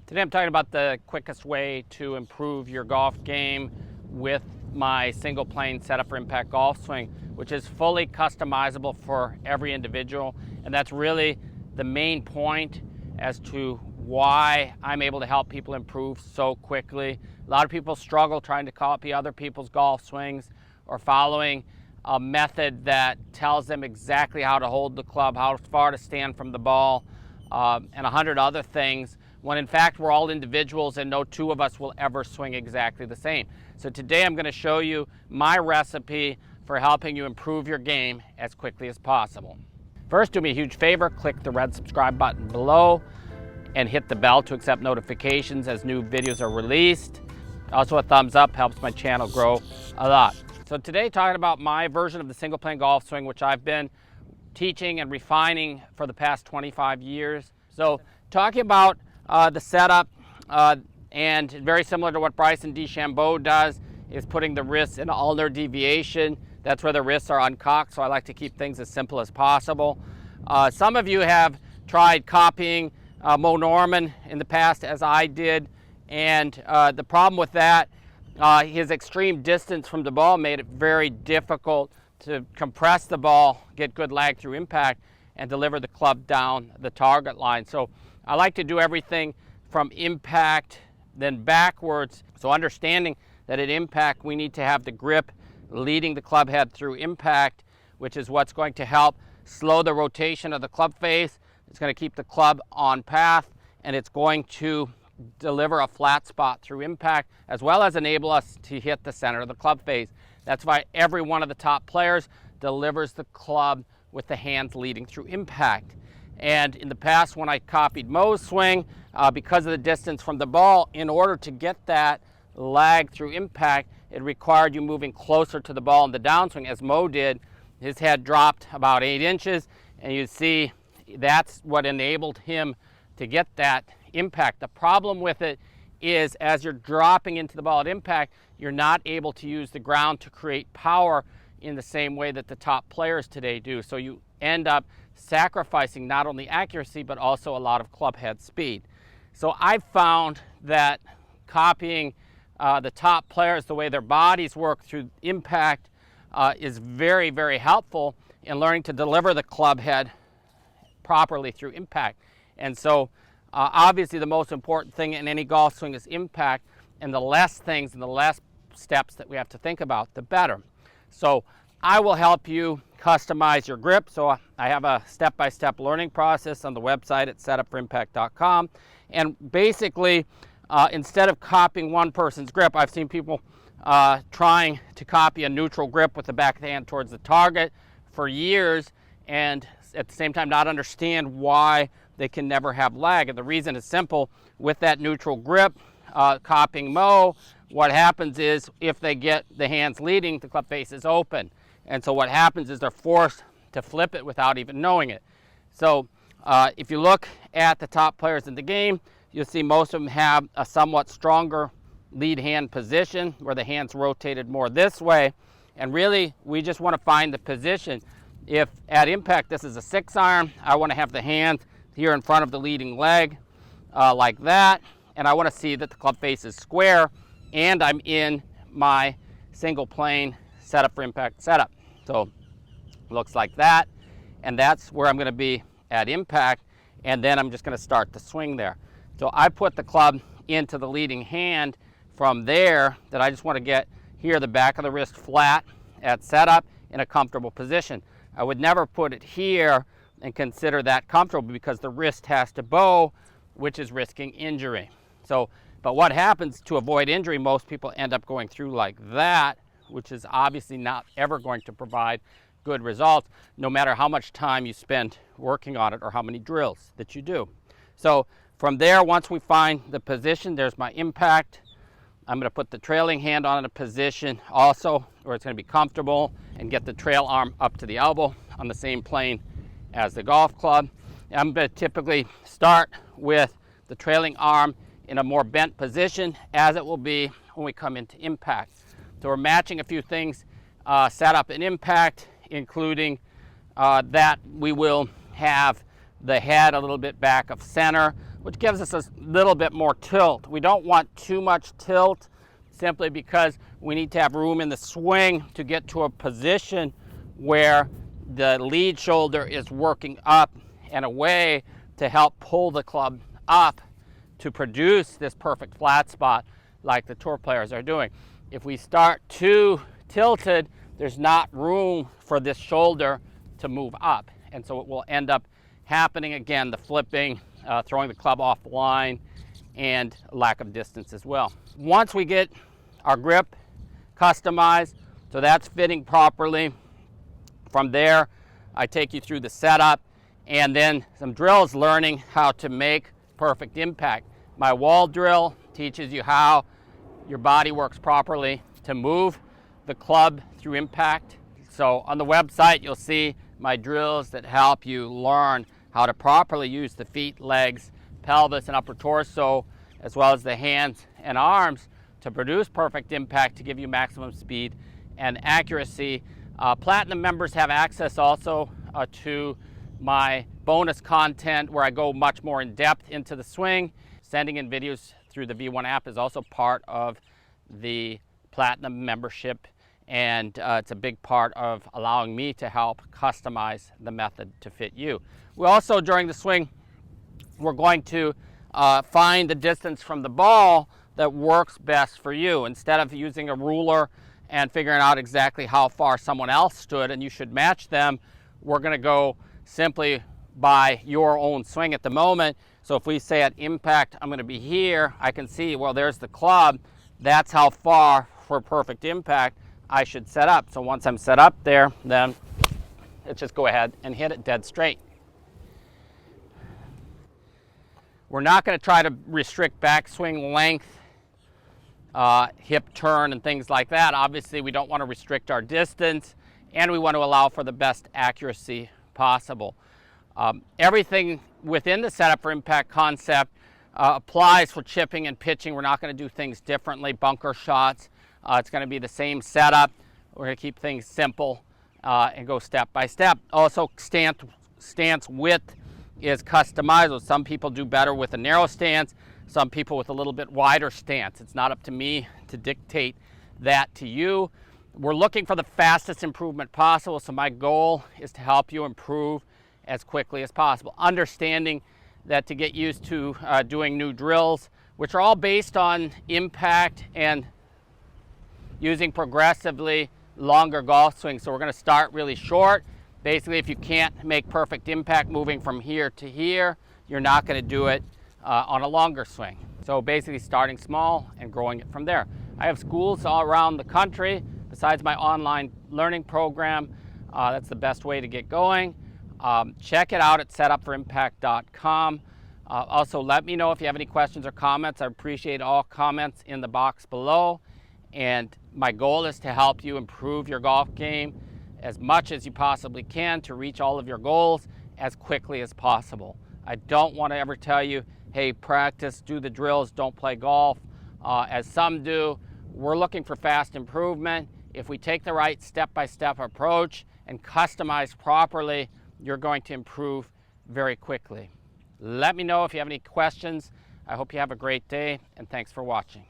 Today I'm talking about the quickest way to improve your golf game with my single plane setup for impact golf swing, which is fully customizable for every individual. And that's really the main point as to why I'm able to help people improve so quickly. A lot of people struggle trying to copy other people's golf swings or following a method that tells them exactly how to hold the club, how far to stand from the ball, and 100 other things, when in fact we're all individuals and no two of us will ever swing exactly the same. So today I'm going to show you my recipe for helping you improve your game as quickly as possible. First, do me a huge favor, click the red subscribe button below and hit the bell to accept notifications as new videos are released. Also, a thumbs up helps my channel grow a lot. So today, talking about my version of the single plane golf swing, which I've been teaching and refining for the past 25 years. So talking about the setup, and very similar to what Bryson DeChambeau does, is putting the wrists in ulnar deviation. That's where the wrists are uncocked, so I like to keep things as simple as possible. Some of you have tried copying Moe Norman in the past, as I did, and the problem with that, his extreme distance from the ball made it very difficult to compress the ball, get good lag through impact, and deliver the club down the target line. So I like to do everything from impact, then backwards. So understanding that at impact, we need to have the grip leading the club head through impact, which is what's going to help slow the rotation of the club face. It's going to keep the club on path, and it's going to deliver a flat spot through impact, as well as enable us to hit the center of the club face. That's why every one of the top players delivers the club with the hands leading through impact. And in the past, when I copied Moe's swing, because of the distance from the ball, in order to get that lag through impact, it required you moving closer to the ball in the downswing, as Moe did. His head dropped about 8 inches, and you see that's what enabled him to get that impact. The problem with it is, as you're dropping into the ball at impact, you're not able to use the ground to create power in the same way that the top players today do. So you end up sacrificing not only accuracy, but also a lot of club head speed. So I've found that copying the top players, the way their bodies work through impact, is very, very helpful in learning to deliver the club head properly through impact. And so obviously the most important thing in any golf swing is impact, and the less things and the less steps that we have to think about, the better. So I will help you customize your grip. So I have a step-by-step learning process on the website at setupforimpact.com. And basically, instead of copying one person's grip, I've seen people trying to copy a neutral grip with the back of the hand towards the target for years, and at the same time not understand why they can never have lag. And the reason is simple. With that neutral grip, copying Moe, what happens is if they get the hands leading, the club face is open. And so what happens is they're forced to flip it without even knowing it. So if you look at the top players in the game, you'll see most of them have a somewhat stronger lead hand position where the hands rotated more this way. And really, we just want to find the position. If at impact this is a 6-iron, I want to have the hand here in front of the leading leg like that. And I want to see that the club face is square and I'm in my single plane setup for impact setup. So it looks like that. And that's where I'm going to be at impact. And then I'm just going to start the swing there. So I put the club into the leading hand from there, that I just want to get here the back of the wrist flat at setup in a comfortable position. I would never put it here and consider that comfortable because the wrist has to bow, which is risking injury. So, but what happens to avoid injury, most people end up going through like that, which is obviously not ever going to provide good results, no matter how much time you spend working on it or how many drills that you do. So from there, once we find the position, there's my impact. I'm going to put the trailing hand on a position also where it's going to be comfortable and get the trail arm up to the elbow on the same plane as the golf club. I'm going to typically start with the trailing arm in a more bent position, as it will be when we come into impact. So we're matching a few things set up in impact, including that we will have the head a little bit back of center which gives us a little bit more tilt. We don't want too much tilt simply because we need to have room in the swing to get to a position where the lead shoulder is working up and away to help pull the club up to produce this perfect flat spot like the tour players are doing. If we start too tilted, there's not room for this shoulder to move up, and so it will end up happening again, the flipping, throwing the club off the line, and lack of distance as well. Once we get our grip customized, so that's fitting properly, from there I take you through the setup and then some drills learning how to make perfect impact. My wall drill teaches you how your body works properly to move the club through impact. So on the website you'll see my drills that help you learn how to properly use the feet, legs, pelvis, and upper torso, as well as the hands and arms to produce perfect impact to give you maximum speed and accuracy. Platinum members have access also to my bonus content where I go much more in depth into the swing. Sending in videos through the V1 app is also part of the Platinum membership, and it's a big part of allowing me to help customize the method to fit you. We also, during the swing, we're going to find the distance from the ball that works best for you. Instead of using a ruler and figuring out exactly how far someone else stood and you should match them, we're going to go simply by your own swing at the moment. So if we say at impact I'm going to be here, I can see, well, there's the club. That's how far for perfect impact I should set up. So once I'm set up there, then let's just go ahead and hit it dead straight. We're not going to try to restrict backswing length, hip turn, and things like that. Obviously, we don't want to restrict our distance, and we want to allow for the best accuracy possible. Everything within the setup for impact concept applies for chipping and pitching. We're not going to do things differently. Bunker shots, it's going to be the same setup. We're going to keep things simple and go step by step. Also, stance width is customizable. Some people do better with a narrow stance, some people with a little bit wider stance. It's not up to me to dictate that to you. We're looking for the fastest improvement possible, so my goal is to help you improve as quickly as possible. Understanding that to get used to doing new drills, which are all based on impact and using progressively longer golf swings. So we're going to start really short. Basically, if you can't make perfect impact moving from here to here, you're not going to do it on a longer swing. So basically starting small and growing it from there. I have schools all around the country besides my online learning program. That's the best way to get going. Check it out at setupforimpact.com. Also, let me know if you have any questions or comments. I appreciate all comments in the box below. And my goal is to help you improve your golf game as much as you possibly can to reach all of your goals as quickly as possible. I don't want to ever tell you, hey, practice, do the drills, don't play golf, as some do. We're looking for fast improvement. If we take the right step-by-step approach and customize properly, you're going to improve very quickly. Let me know if you have any questions. I hope you have a great day, and thanks for watching.